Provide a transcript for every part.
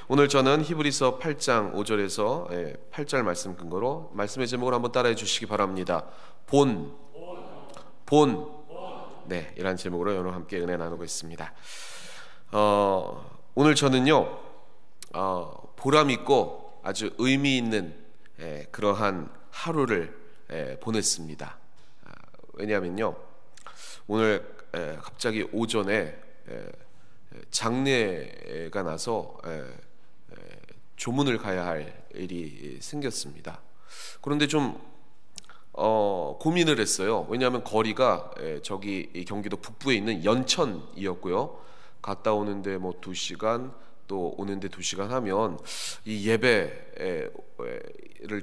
오늘 저는 히브리서 8장 5절에서 8절 말씀 근거로 말씀의 제목을 한번 따라해 주시기 바랍니다. 본. 네, 이런 제목으로 여러분 함께 은혜 나누고 있습니다. 오늘 저는요 보람 있고 아주 의미 있는 그러한 하루를 보냈습니다. 왜냐하면요 오늘 갑자기 오전에 장례가 나서 조문을 가야 할 일이 생겼습니다. 그런데 좀 고민을 했어요. 왜냐하면 거리가 저기 경기도 북부에 있는 연천이었고요. 갔다 오는데 뭐 2시간 또 오는데 2시간 하면 이 예배를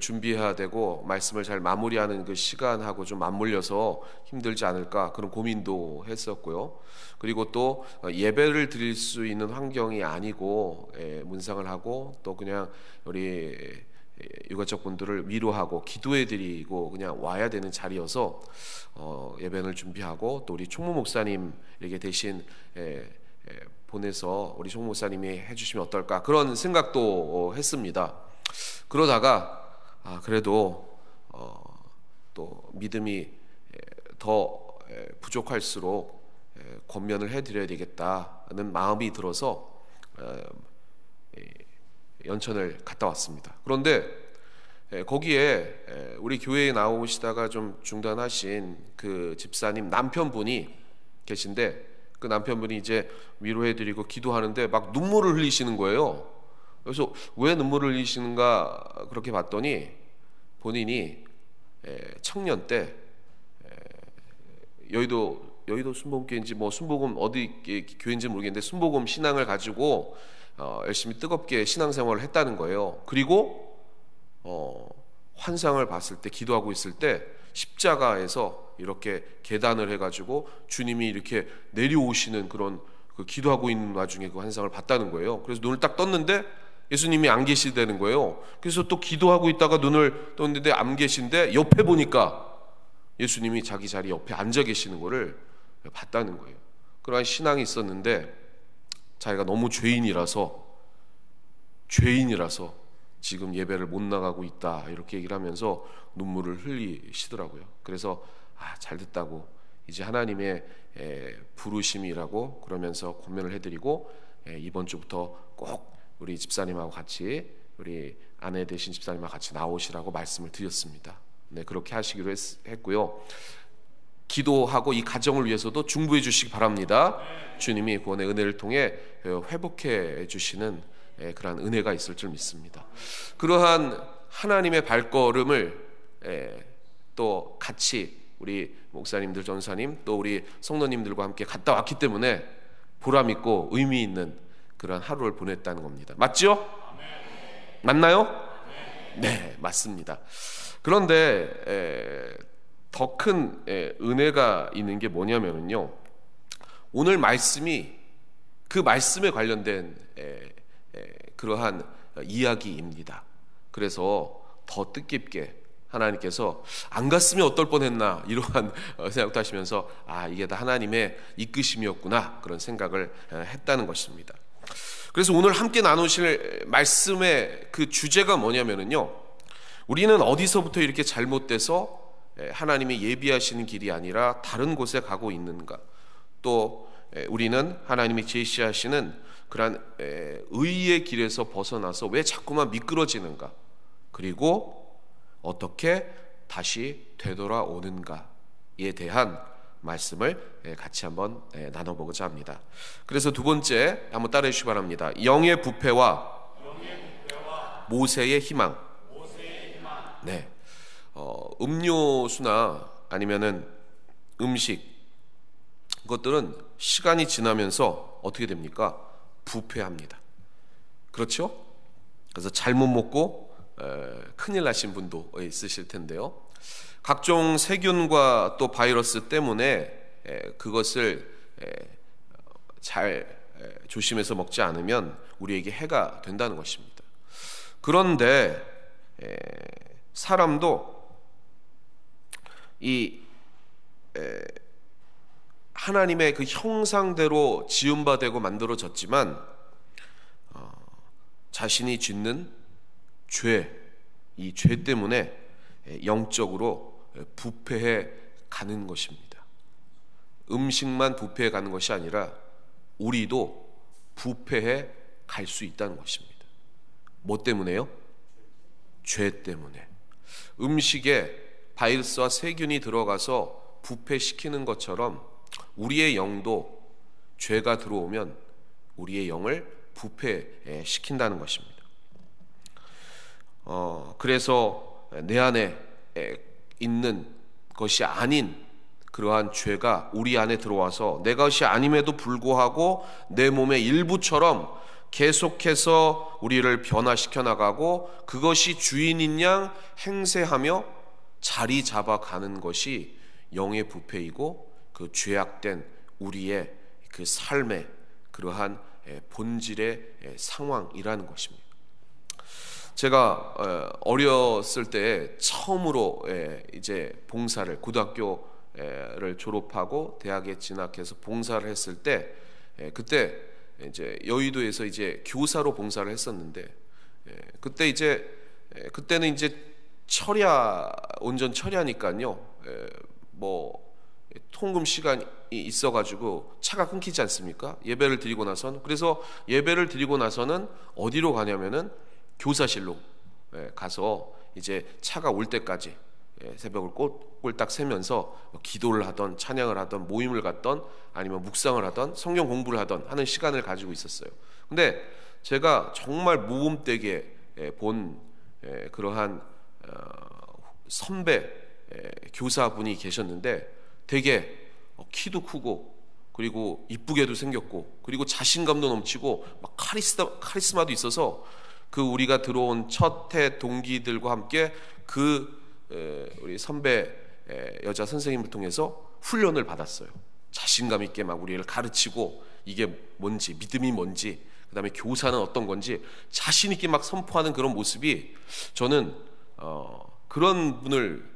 준비해야 되고 말씀을 잘 마무리하는 그 시간하고 좀 맞물려서 힘들지 않을까 그런 고민도 했었고요. 그리고 또 예배를 드릴 수 있는 환경이 아니고 문상을 하고 또 그냥 우리 유가족 분들을 위로하고 기도해드리고 그냥 와야 되는 자리여서 예배를 준비하고 또 우리 총무 목사님에게 대신 보내서 우리 총무 목사님이 해주시면 어떨까 그런 생각도 했습니다. 그러다가 그래도 또 믿음이 더 부족할수록 권면을 해드려야 되겠다는 마음이 들어서 연천을 갔다 왔습니다. 그런데 거기에 우리 교회에 나오시다가 좀 중단하신 그 집사님 남편분이 계신데 그 남편분이 이제 위로해드리고 기도하는데 막 눈물을 흘리시는 거예요. 그래서 왜 눈물을 흘리시는가 그렇게 봤더니 본인이 청년 때 여의도 순복음교회인지 뭐 순복음 어디 교회인지 모르겠는데 순복음 신앙을 가지고 열심히 뜨겁게 신앙생활을 했다는 거예요. 그리고 환상을 봤을 때 기도하고 있을 때 십자가에서 이렇게 계단을 해가지고 주님이 이렇게 내려오시는 그런 그 기도하고 있는 와중에 그 환상을 봤다는 거예요. 그래서 눈을 딱 떴는데 예수님이 안 계시다는 거예요. 그래서 또 기도하고 있다가 눈을 떴는데 안 계신데 옆에 보니까 예수님이 자기 자리 옆에 앉아 계시는 거를 봤다는 거예요. 그러한 신앙이 있었는데 자기가 너무 죄인이라서 지금 예배를 못 나가고 있다 이렇게 얘기를 하면서 눈물을 흘리시더라고요. 그래서 잘 됐다고 이제 하나님의 부르심이라고 그러면서 권면을 해드리고 이번 주부터 꼭 우리 집사님하고 같이 우리 아내 되신 집사님하고 같이 나오시라고 말씀을 드렸습니다. 네, 그렇게 하시기로 했고요. 기도하고 이 가정을 위해서도 중보해 주시기 바랍니다. 주님이 구원의 은혜를 통해 회복해 주시는 그러한 은혜가 있을 줄 믿습니다. 그러한 하나님의 발걸음을 또 같이 우리 목사님들, 전사님 또 우리 성도님들과 함께 갔다 왔기 때문에 보람 있고 의미 있는 그런 하루를 보냈다는 겁니다. 맞죠? 맞나요? 네, 맞습니다. 그런데 더 큰 은혜가 있는 게 뭐냐면요, 오늘 말씀이 그 말씀에 관련된 그러한 이야기입니다. 그래서 더 뜻깊게 하나님께서 안 갔으면 어떨 뻔했나 이러한 생각도 하시면서 이게 다 하나님의 이끄심이었구나 그런 생각을 했다는 것입니다. 그래서 오늘 함께 나누실 말씀의 그 주제가 뭐냐면요, 우리는 어디서부터 이렇게 잘못돼서 하나님이 예비하시는 길이 아니라 다른 곳에 가고 있는가, 또 우리는 하나님이 제시하시는 그러한 의의 길에서 벗어나서 왜 자꾸만 미끄러지는가, 그리고 어떻게 다시 되돌아오는가에 대한 말씀을 같이 한번 나눠보고자 합니다. 그래서 두 번째 한번 따라해 주시기 바랍니다. 영의 부패와 모세의 희망. 네, 음료수나 아니면은 음식, 그것들은 시간이 지나면서 어떻게 됩니까? 부패합니다. 그렇죠? 그래서 잘못 먹고 큰일 나신 분도 있으실 텐데요. 각종 세균과 또 바이러스 때문에 그것을 잘 조심해서 먹지 않으면 우리에게 해가 된다는 것입니다. 그런데 사람도 이 하나님의 그 형상대로 지음바 되고 만들어졌지만 자신이 짓는 죄, 이 죄 때문에 영적으로 부패해 가는 것입니다. 음식만 부패해 가는 것이 아니라 우리도 부패해 갈 수 있다는 것입니다. 뭐 때문에요? 죄 때문에. 음식에 바이러스와 세균이 들어가서 부패시키는 것처럼 우리의 영도 죄가 들어오면 우리의 영을 부패시킨다는 것입니다. 그래서 내 안에 있는 것이 아닌 그러한 죄가 우리 안에 들어와서 내 것이 아님에도 불구하고 내 몸의 일부처럼 계속해서 우리를 변화시켜 나가고 그것이 주인인 양 행세하며 자리 잡아가는 것이 영의 부패이고 그 죄악된 우리의 그 삶의 그러한 본질의 상황이라는 것입니다. 제가 어렸을 때 처음으로 이제 봉사를 고등학교를 졸업하고 대학에 진학해서 봉사를 했을 때 그때 이제 여의도에서 이제 교사로 봉사를 했었는데 그때는 이제 온전 철야니까요. 뭐 통금 시간이 있어가지고 차가 끊기지 않습니까? 예배를 드리고 나서는. 그래서 예배를 드리고 나서는 어디로 가냐면은 교사실로 가서 이제 차가 올 때까지 새벽을 꼴딱 새면서 기도를 하던 찬양을 하던 모임을 갔던 아니면 묵상을 하던 성경 공부를 하던 하는 시간을 가지고 있었어요. 근데 제가 정말 모범되게 본 그러한 선배 교사분이 계셨는데 되게 키도 크고 그리고 이쁘게도 생겼고 그리고 자신감도 넘치고 막 카리스마도 있어서 그 우리가 들어온 첫 해 동기들과 함께 우리 선배 여자 선생님을 통해서 훈련을 받았어요. 자신감 있게 막 우리를 가르치고 이게 뭔지, 믿음이 뭔지, 그 다음에 교사는 어떤 건지 자신 있게 막 선포하는 그런 모습이 저는 그런 분을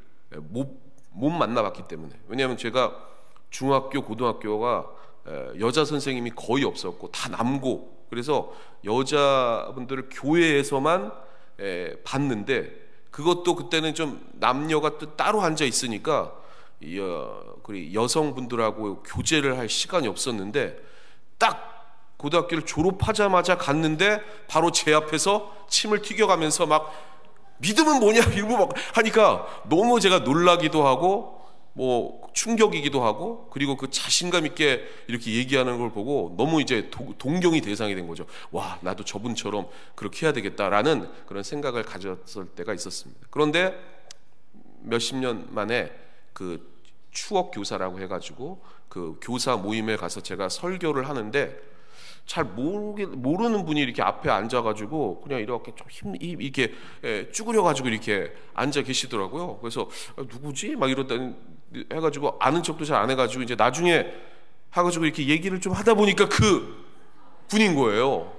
못 만나봤기 때문에. 왜냐하면 제가 중학교, 고등학교가 여자 선생님이 거의 없었고 다 남고, 그래서 여자분들을 교회에서만 봤는데 그것도 그때는 좀 남녀가 또 따로 앉아 있으니까 여성분들하고 교제를 할 시간이 없었는데 딱 고등학교를 졸업하자마자 갔는데 바로 제 앞에서 침을 튀겨가면서 막 믿음은 뭐냐 이러고 막 하니까 너무 제가 놀라기도 하고 뭐 충격이기도 하고 그리고 그 자신감 있게 이렇게 얘기하는 걸 보고 너무 이제 동경이 대상이 된 거죠. 와, 나도 저분처럼 그렇게 해야 되겠다라는 그런 생각을 가졌을 때가 있었습니다. 그런데 몇십 년 만에 그 추억 교사라고 해가지고 그 교사 모임에 가서 제가 설교를 하는데 잘 모르는 분이 이렇게 앞에 앉아가지고 그냥 이렇게 좀 이렇게 쭈그려가지고 이렇게 앉아 계시더라고요. 그래서 누구지? 막 이러다 해가지고 아는 척도 잘 안 해가지고 이제 나중에 해가지고 이렇게 얘기를 좀 하다 보니까 그 분인 거예요.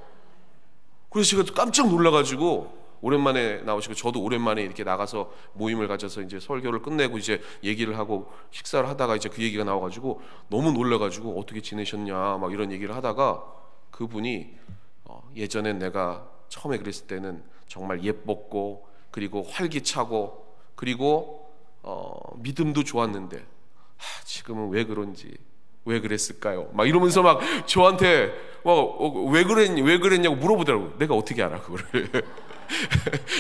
그래서 제가 깜짝 놀라가지고 오랜만에 나오시고 저도 오랜만에 이렇게 나가서 모임을 가져서 이제 설교를 끝내고 이제 얘기를 하고 식사를 하다가 이제 그 얘기가 나와가지고 너무 놀라가지고 어떻게 지내셨냐 막 이런 얘기를 하다가 그분이 예전엔 내가 처음에 그랬을 때는 정말 예뻤고 그리고 활기차고 그리고 믿음도 좋았는데 지금은 왜 그런지 왜 그랬을까요? 막 이러면서 막 저한테 왜 그랬냐고 물어보더라고요. 내가 어떻게 알아 그거를.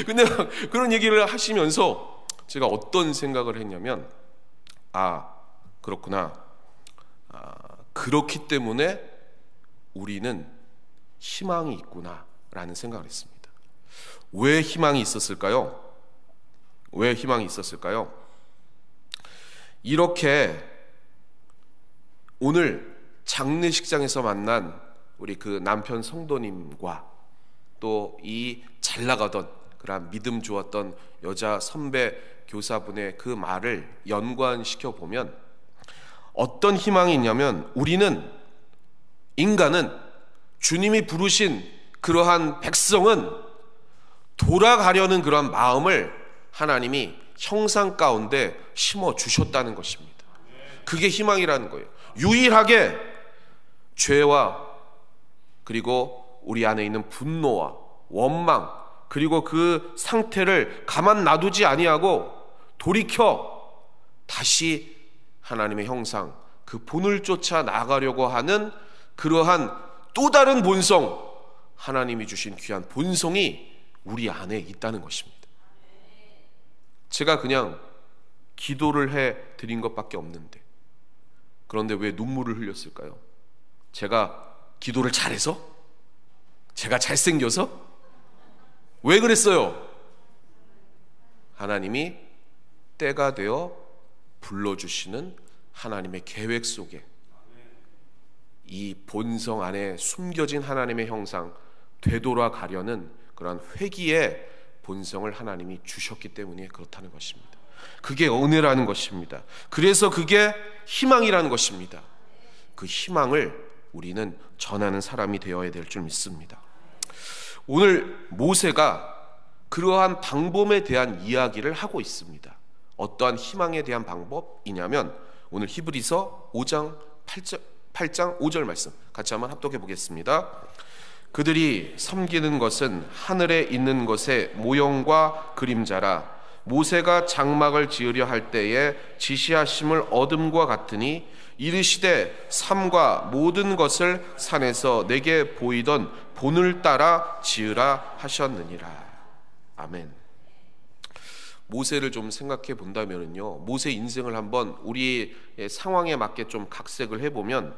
근데 그런 얘기를 하시면서 제가 어떤 생각을 했냐면 그렇구나. 그렇기 때문에 우리는 희망이 있구나 라는 생각을 했습니다. 왜 희망이 있었을까요? 왜 희망이 있었을까요? 이렇게 오늘 장례식장에서 만난 우리 그 남편 성도님과 또 이 잘 나가던 그런 믿음 좋았던 여자 선배 교사분의 그 말을 연관시켜 보면 어떤 희망이 있냐면 인간은 주님이 부르신 그러한 백성은 돌아가려는 그러한 마음을 하나님이 형상 가운데 심어 주셨다는 것입니다. 그게 희망이라는 거예요. 유일하게 죄와 그리고 우리 안에 있는 분노와 원망, 그리고 그 상태를 가만 놔두지 아니하고 돌이켜 다시 하나님의 형상, 그 본을 쫓아 나가려고 하는 그러한 또 다른 본성, 하나님이 주신 귀한 본성이 우리 안에 있다는 것입니다. 제가 그냥 기도를 해 드린 것밖에 없는데, 그런데 왜 눈물을 흘렸을까요? 제가 기도를 잘해서? 제가 잘생겨서? 왜 그랬어요? 하나님이 때가 되어 불러주시는 하나님의 계획 속에 이 본성 안에 숨겨진 하나님의 형상, 되돌아가려는 그런 회개의 본성을 하나님이 주셨기 때문에 그렇다는 것입니다. 그게 은혜라는 것입니다. 그래서 그게 희망이라는 것입니다. 그 희망을 우리는 전하는 사람이 되어야 될 줄 믿습니다. 오늘 모세가 그러한 방법에 대한 이야기를 하고 있습니다. 어떠한 희망에 대한 방법이냐면 오늘 히브리서 5장 8장 5절 말씀 같이 한번 합독해 보겠습니다. 그들이 섬기는 것은 하늘에 있는 것의 모형과 그림자라. 모세가 장막을 지으려 할 때에 지시하심을 얻음과 같으니 이르시되 삶과 모든 것을 산에서 내게 보이던 본을 따라 지으라 하셨느니라. 아멘. 모세를 좀 생각해 본다면요, 모세 인생을 한번 우리의 상황에 맞게 좀 각색을 해보면,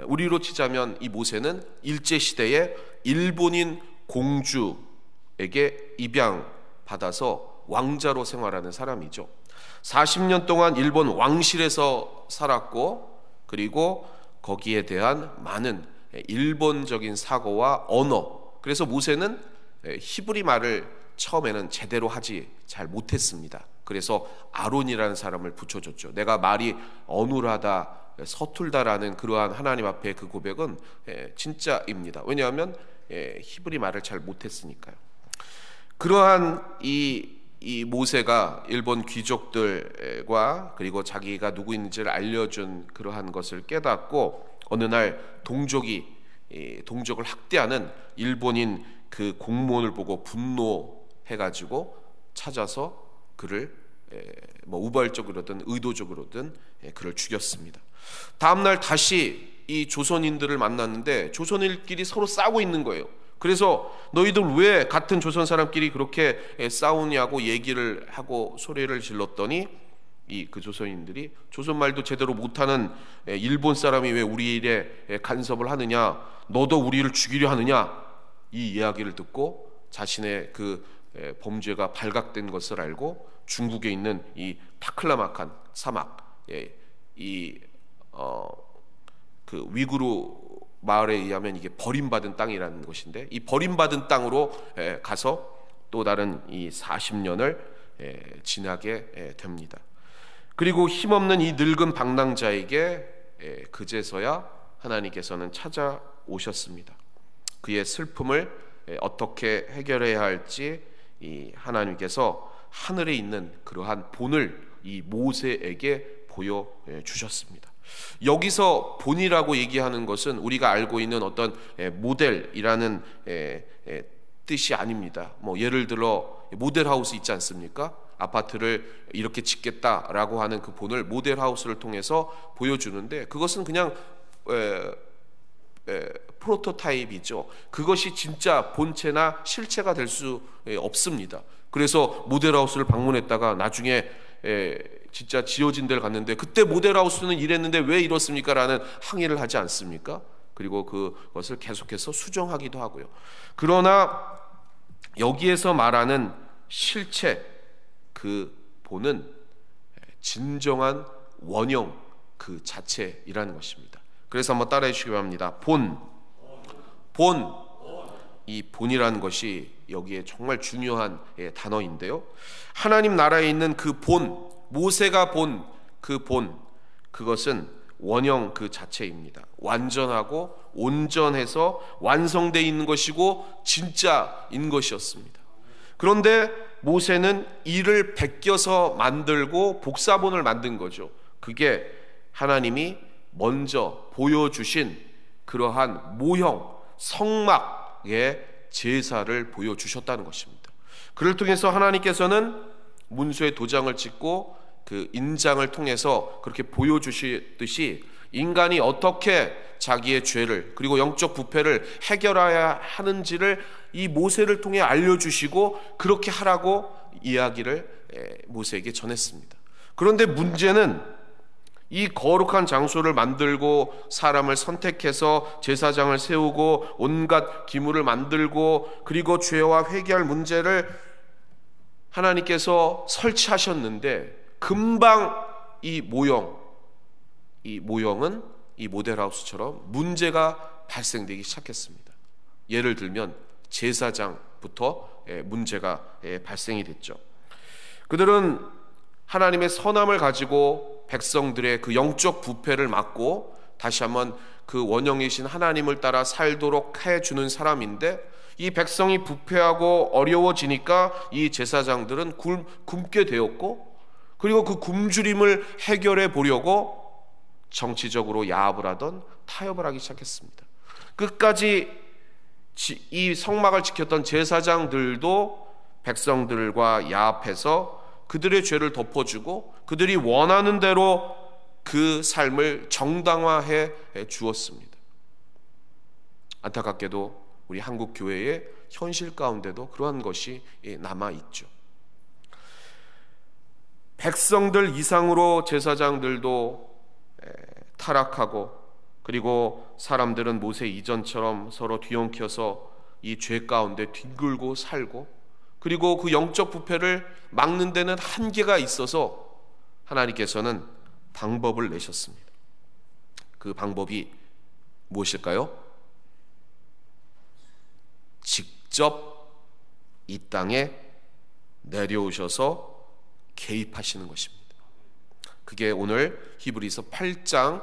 우리로 치자면 이 모세는 일제시대에 일본인 공주에게 입양받아서 왕자로 생활하는 사람이죠. 40년 동안 일본 왕실에서 살았고, 그리고 거기에 대한 많은 일본적인 사고와 언어, 그래서 모세는 히브리 말을 처음에는 제대로 하지 잘 못했습니다. 그래서 아론이라는 사람을 붙여줬죠. 내가 말이 어눌하다, 서툴다라는 그러한 하나님 앞에 그 고백은 진짜입니다. 왜냐하면 히브리 말을 잘 못했으니까요. 그러한 이 모세가 일본 귀족들과 그리고 자기가 누구 있는지를 알려준 그러한 것을 깨닫고, 어느 날 동족을 학대하는 일본인 그 공무원을 보고 분노해가지고 찾아서 그를 우발적으로든 의도적으로든 그를 죽였습니다. 다음날 다시 이 조선인들을 만났는데 조선인끼리 서로 싸우고 있는 거예요. 그래서 너희들 왜 같은 조선 사람끼리 그렇게 싸우냐고 얘기를 하고 소리를 질렀더니 그 조선인들이 조선말도 제대로 못하는 일본 사람이 왜 우리 일에 간섭을 하느냐, 너도 우리를 죽이려 하느냐, 이 이야기를 듣고 자신의 그 범죄가 발각된 것을 알고 중국에 있는 이 타클라마칸 사막, 그 위구르 마을에 의하면 이게 버림받은 땅이라는 것인데, 이 버림받은 땅으로 가서 또 다른 이 40년을 지나게 됩니다. 그리고 힘없는 이 늙은 방랑자에게 그제서야 하나님께서는 찾아오셨습니다. 그의 슬픔을 어떻게 해결해야 할지 이 하나님께서 하늘에 있는 그러한 본을 이 모세에게 보여주셨습니다. 여기서 본이라고 얘기하는 것은 우리가 알고 있는 어떤 모델이라는 뜻이 아닙니다. 예를 들어 모델하우스 있지 않습니까? 아파트를 이렇게 짓겠다라고 하는 그 본을 모델하우스를 통해서 보여주는데, 그것은 그냥 프로토타입이죠. 그것이 진짜 본체나 실체가 될 수 없습니다. 그래서 모델하우스를 방문했다가 나중에 진짜 지어진 데를 갔는데 그때 모델하우스는 이랬는데 왜 이렇습니까? 라는 항의를 하지 않습니까? 그리고 그것을 계속해서 수정하기도 하고요. 그러나 여기에서 말하는 실체, 그 본은 진정한 원형 그 자체이라는 것입니다. 그래서 한번 따라해 주시기 바랍니다. 본. 이 본이라는 것이 여기에 정말 중요한 단어인데요, 하나님 나라에 있는 그 본, 모세가 본 그 본, 그것은 원형 그 자체입니다. 완전하고 온전해서 완성되어 있는 것이고 진짜인 것이었습니다. 그런데 모세는 이를 베껴서 만들고 복사본을 만든 거죠. 그게 하나님이 먼저 보여주신 그러한 모형, 성막의 제사를 보여주셨다는 것입니다. 그를 통해서 하나님께서는 문서에 도장을 찍고 그 인장을 통해서 그렇게 보여주시듯이 인간이 어떻게 자기의 죄를 그리고 영적 부패를 해결해야 하는지를 이 모세를 통해 알려주시고 그렇게 하라고 이야기를 모세에게 전했습니다. 그런데 문제는 이 거룩한 장소를 만들고 사람을 선택해서 제사장을 세우고 온갖 기물을 만들고 그리고 죄와 회개할 문제를 하나님께서 설치하셨는데 금방 이 모형은 이 모델하우스처럼 문제가 발생되기 시작했습니다. 예를 들면 제사장부터 문제가 발생이 됐죠. 그들은 하나님의 선함을 가지고 백성들의 그 영적 부패를 막고 다시 한번 그 원형이신 하나님을 따라 살도록 해주는 사람인데, 이 백성이 부패하고 어려워지니까 이 제사장들은 굶게 되었고, 그리고 그 굶주림을 해결해 보려고 정치적으로 야합을 하던 타협을 하기 시작했습니다. 끝까지 이 성막을 지켰던 제사장들도 백성들과 야합해서 그들의 죄를 덮어주고 그들이 원하는 대로 그 삶을 정당화해 주었습니다. 안타깝게도 우리 한국 교회의 현실 가운데도 그러한 것이 남아있죠. 백성들 이상으로 제사장들도 타락하고, 그리고 사람들은 모세 이전처럼 서로 뒤엉켜서 이 죄 가운데 뒹굴고 살고, 그리고 그 영적 부패를 막는 데는 한계가 있어서 하나님께서는 방법을 내셨습니다. 그 방법이 무엇일까요? 직접 이 땅에 내려오셔서 개입하시는 것입니다. 그게 오늘 히브리서 8장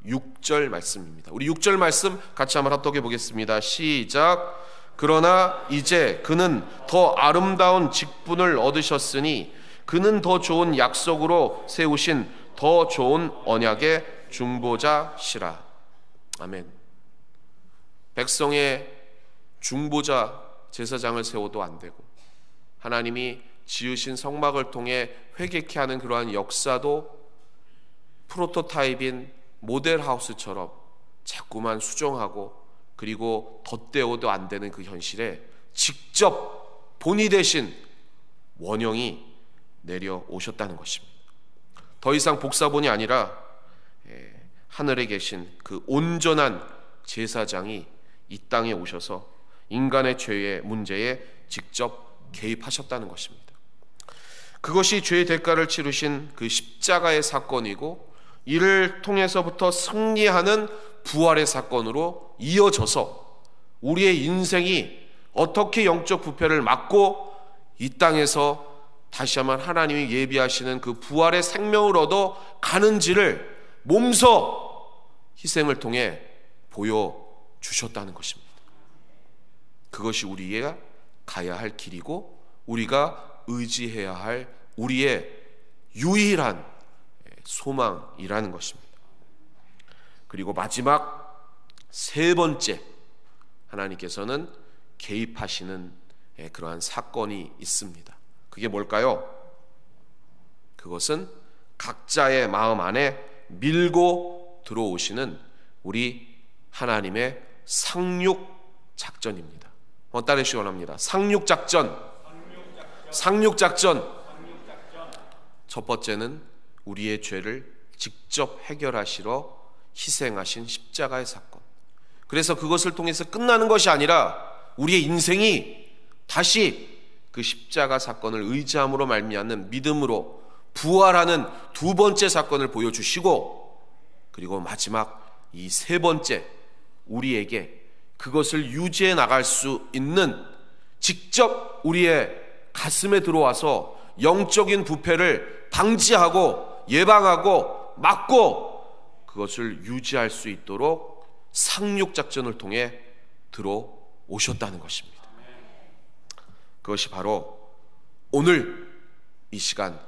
6절 말씀입니다. 우리 6절 말씀 같이 한번 합독해 보겠습니다. 시작. 그러나 이제 그는 더 아름다운 직분을 얻으셨으니 그는 더 좋은 약속으로 세우신 더 좋은 언약의 중보자시라. 아멘. 백성의 중보자 제사장을 세워도 안 되고, 하나님이 지으신 성막을 통해 회개케 하는 그러한 역사도 프로토타입인 모델하우스처럼 자꾸만 수정하고 그리고 덧대어도 안 되는 그 현실에 직접 본이 되신 원형이 내려오셨다는 것입니다. 더 이상 복사본이 아니라 하늘에 계신 그 온전한 제사장이 이 땅에 오셔서 인간의 죄의 문제에 직접 개입하셨다는 것입니다. 그것이 죄의 대가를 치르신 그 십자가의 사건이고, 이를 통해서부터 승리하는 부활의 사건으로 이어져서 우리의 인생이 어떻게 영적 부패를 막고 이 땅에서 다시 한번 하나님이 예비하시는 그 부활의 생명을 얻어 가는지를 몸소 희생을 통해 보여주셨다는 것입니다. 그것이 우리가 가야 할 길이고 우리가 의지해야 할 우리의 유일한 소망이라는 것입니다. 그리고 마지막 세 번째, 하나님께서는 개입하시는 그러한 사건이 있습니다. 그게 뭘까요? 그것은 각자의 마음 안에 밀고 들어오시는 우리 하나님의 상륙 작전입니다. 따르시기 원합니다. 상륙 작전. 첫 번째는 우리의 죄를 직접 해결하시러 희생하신 십자가의 사건. 그래서 그것을 통해서 끝나는 것이 아니라 우리의 인생이 다시 그 십자가 사건을 의지함으로 말미암는 믿음으로 부활하는 두 번째 사건을 보여주시고, 그리고 마지막 이 세 번째, 우리에게 그것을 유지해 나갈 수 있는, 직접 우리의 가슴에 들어와서 영적인 부패를 방지하고 예방하고 막고 그것을 유지할 수 있도록 상륙작전을 통해 들어오셨다는 것입니다. 그것이 바로 오늘 이 시간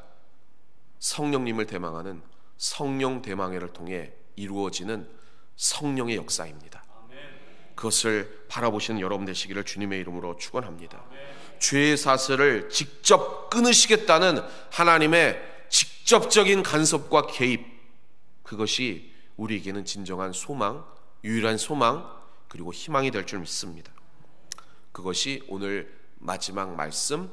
성령님을 대망하는 성령 대망회를 통해 이루어지는 성령의 역사입니다. 그것을 바라보시는 여러분 되시기를 주님의 이름으로 축원합니다. 죄의 사슬을 직접 끊으시겠다는 하나님의 직접적인 간섭과 개입, 그것이 우리에게는 진정한 소망, 유일한 소망, 그리고 희망이 될 줄 믿습니다. 그것이 오늘 마지막 말씀,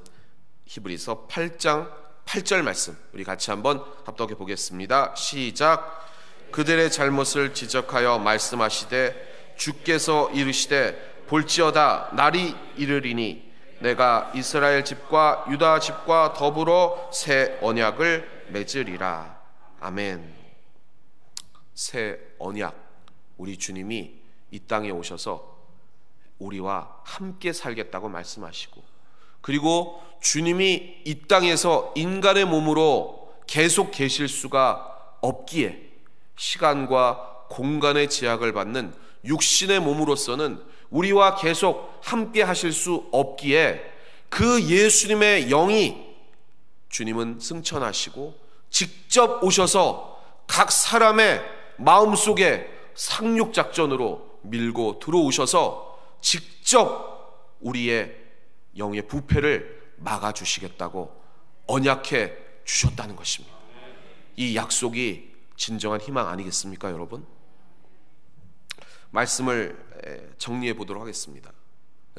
히브리서 8장 8절 말씀, 우리 같이 한번 합독해 보겠습니다. 시작. 그들의 잘못을 지적하여 말씀하시되 주께서 이르시되 볼지어다 날이 이르리니 내가 이스라엘 집과 유다 집과 더불어 새 언약을 맺으리라. 아멘. 새 언약, 우리 주님이 이 땅에 오셔서 우리와 함께 살겠다고 말씀하시고, 그리고 주님이 이 땅에서 인간의 몸으로 계속 계실 수가 없기에 시간과 공간의 제약을 받는 육신의 몸으로서는 우리와 계속 함께 하실 수 없기에 그 예수님의 영이, 주님은 승천하시고 직접 오셔서 각 사람의 마음속에 상륙작전으로 밀고 들어오셔서 직접 우리의 영의 부패를 막아주시겠다고 언약해 주셨다는 것입니다. 이 약속이 진정한 희망 아니겠습니까, 여러분? 말씀을 정리해 보도록 하겠습니다.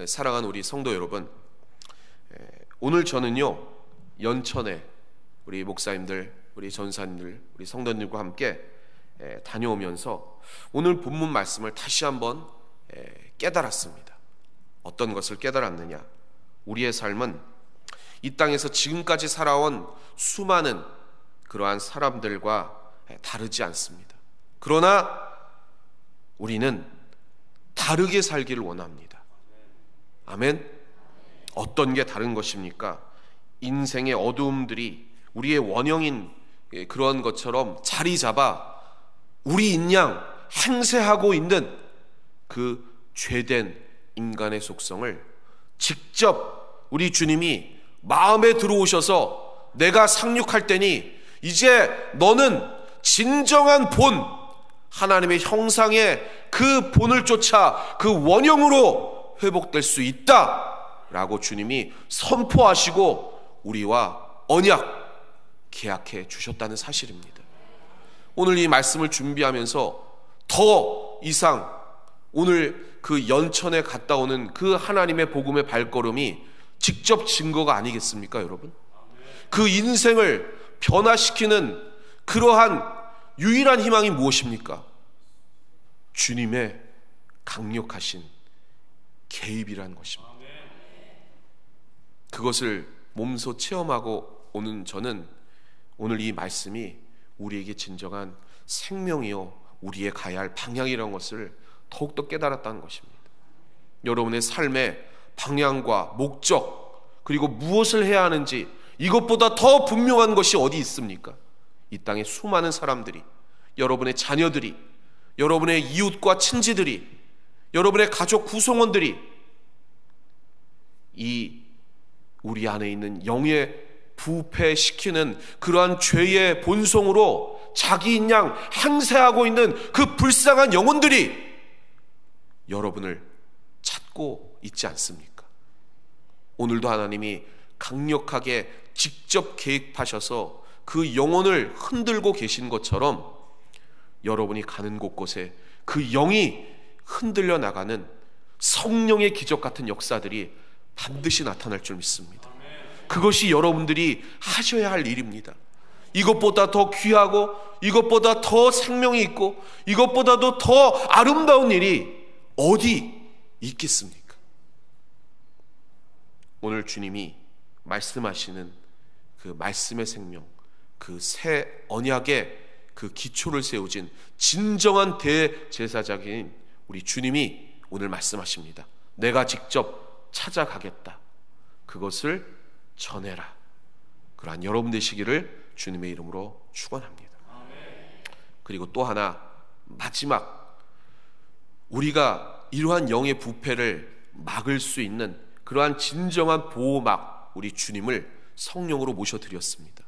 사랑하는 우리 성도 여러분, 오늘 저는요, 연천에 우리 목사님들, 우리 전사님들, 우리 성도님들과 함께 다녀오면서 오늘 본문 말씀을 다시 한번 깨달았습니다. 어떤 것을 깨달았느냐? 우리의 삶은 이 땅에서 지금까지 살아온 수많은 그러한 사람들과 다르지 않습니다. 그러나 우리는 다르게 살기를 원합니다. 아멘. 어떤 게 다른 것입니까? 인생의 어두움들이 우리의 원형인 그런 것처럼 자리 잡아 우리 인양 행세하고 있는 그 죄된 인간의 속성을 직접 우리 주님이 마음에 들어오셔서 내가 상륙할 때니 이제 너는 진정한 본, 하나님의 형상의 그 본을 쫓아 그 원형으로 회복될 수 있다 라고 주님이 선포하시고 우리와 언약, 계약해 주셨다는 사실입니다. 오늘 이 말씀을 준비하면서 더 이상 오늘 그 연천에 갔다 오는 그 하나님의 복음의 발걸음이 직접 증거가 아니겠습니까, 여러분? 그 인생을 변화시키는 그러한 유일한 희망이 무엇입니까? 주님의 강력하신 개입이라는 것입니다. 그것을 몸소 체험하고 오는 저는 오늘 이 말씀이 우리에게 진정한 생명이요 우리의 가야 할 방향이라는 것을 더욱더 깨달았다는 것입니다. 여러분의 삶의 방향과 목적, 그리고 무엇을 해야 하는지 이것보다 더 분명한 것이 어디 있습니까? 이 땅의 수많은 사람들이, 여러분의 자녀들이, 여러분의 이웃과 친지들이, 여러분의 가족 구성원들이 이 우리 안에 있는 영의 부패시키는 그러한 죄의 본성으로 자기 인양 행세하고 있는 그 불쌍한 영혼들이 여러분을 찾고 있지 않습니까? 오늘도 하나님이 강력하게 직접 개입하셔서 그 영혼을 흔들고 계신 것처럼 여러분이 가는 곳곳에 그 영이 흔들려 나가는 성령의 기적 같은 역사들이 반드시 나타날 줄 믿습니다. 그것이 여러분들이 하셔야 할 일입니다. 이것보다 더 귀하고 이것보다 더 생명이 있고 이것보다도 더 아름다운 일이 어디 있겠습니까? 오늘 주님이 말씀하시는 그 말씀의 생명, 그 새 언약의 그 기초를 세우진 진정한 대제사장인 우리 주님이 오늘 말씀하십니다. 내가 직접 찾아가겠다. 그것을 전해라. 그러한 여러분 되시기를 주님의 이름으로 축원합니다. 그리고 또 하나, 마지막, 우리가 이러한 영의 부패를 막을 수 있는 그러한 진정한 보호막, 우리 주님을 성령으로 모셔드렸습니다.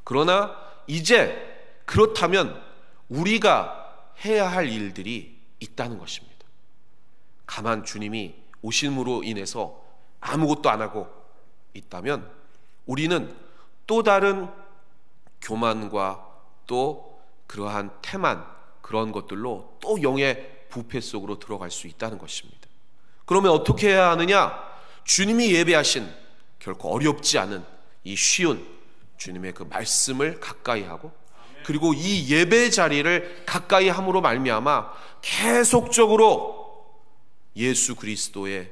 그러나 이제 그렇다면 우리가 해야 할 일들이 있다는 것입니다. 가만 주님이 오심으로 인해서 아무것도 안 하고 있다면 우리는 또 다른 교만과 또 그러한 태만, 그런 것들로 또 영의 부패 속으로 들어갈 수 있다는 것입니다. 그러면 어떻게 해야 하느냐? 주님이 예배하신 결코 어렵지 않은 이 쉬운 주님의 그 말씀을 가까이 하고, 그리고 이 예배 자리를 가까이 함으로 말미암아 계속적으로 예수 그리스도의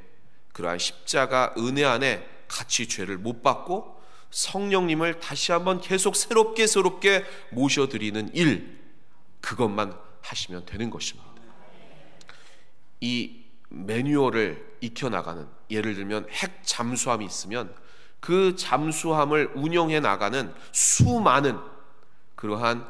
그러한 십자가 은혜 안에 같이 죄를 못 받고 성령님을 다시 한번 계속 새롭게 모셔드리는 일, 그것만 하시면 되는 것입니다. 이 매뉴얼을 익혀나가는, 예를 들면 핵 잠수함이 있으면 그 잠수함을 운영해 나가는 수많은 그러한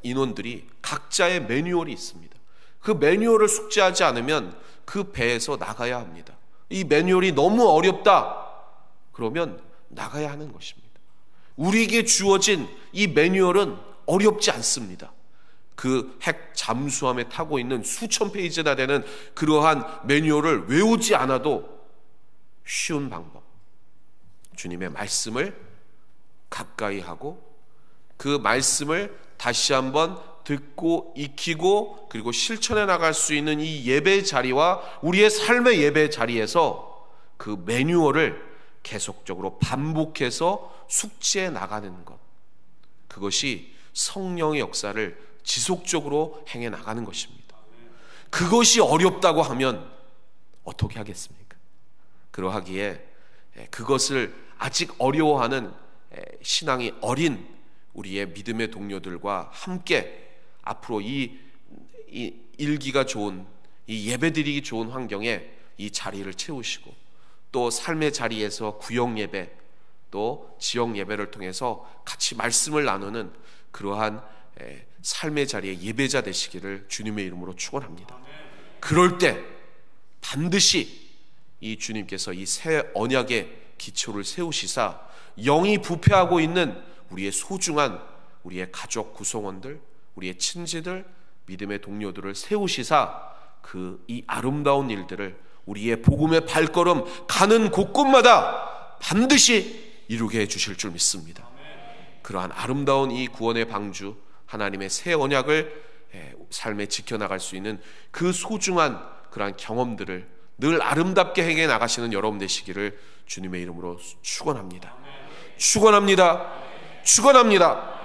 인원들이 각자의 매뉴얼이 있습니다. 그 매뉴얼을 숙지하지 않으면 그 배에서 나가야 합니다. 이 매뉴얼이 너무 어렵다 그러면 나가야 하는 것입니다. 우리에게 주어진 이 매뉴얼은 어렵지 않습니다. 그 핵 잠수함에 타고 있는 수천 페이지나 되는 그러한 매뉴얼을 외우지 않아도 쉬운 방법, 주님의 말씀을 가까이 하고 그 말씀을 다시 한번 듣고 익히고 그리고 실천해 나갈 수 있는 이 예배 자리와 우리의 삶의 예배 자리에서 그 매뉴얼을 계속적으로 반복해서 숙지해 나가는 것, 그것이 성령의 역사를 지속적으로 행해 나가는 것입니다. 그것이 어렵다고 하면 어떻게 하겠습니까? 그러하기에 그것을 아직 어려워하는 신앙이 어린 우리의 믿음의 동료들과 함께 앞으로 이 일기가 좋은, 이 예배드리기 좋은 환경에 이 자리를 채우시고, 또 삶의 자리에서 구역 예배, 또 지역 예배를 통해서 같이 말씀을 나누는 그러한 삶의 자리에 예배자 되시기를 주님의 이름으로 축원합니다. 그럴 때 반드시 이 주님께서 이 새 언약의 기초를 세우시사 영이 부패하고 있는 우리의 소중한 우리의 가족 구성원들, 우리의 친지들, 믿음의 동료들을 세우시사 그 이 아름다운 일들을 우리의 복음의 발걸음 가는 곳곳마다 반드시 이루게 해주실 줄 믿습니다. 그러한 아름다운 이 구원의 방주, 하나님의 새 언약을 삶에 지켜나갈 수 있는 그 소중한 그러한 경험들을 늘 아름답게 행해 나가시는 여러분 되시기를 주님의 이름으로 축원합니다. 축원합니다. 축원합니다.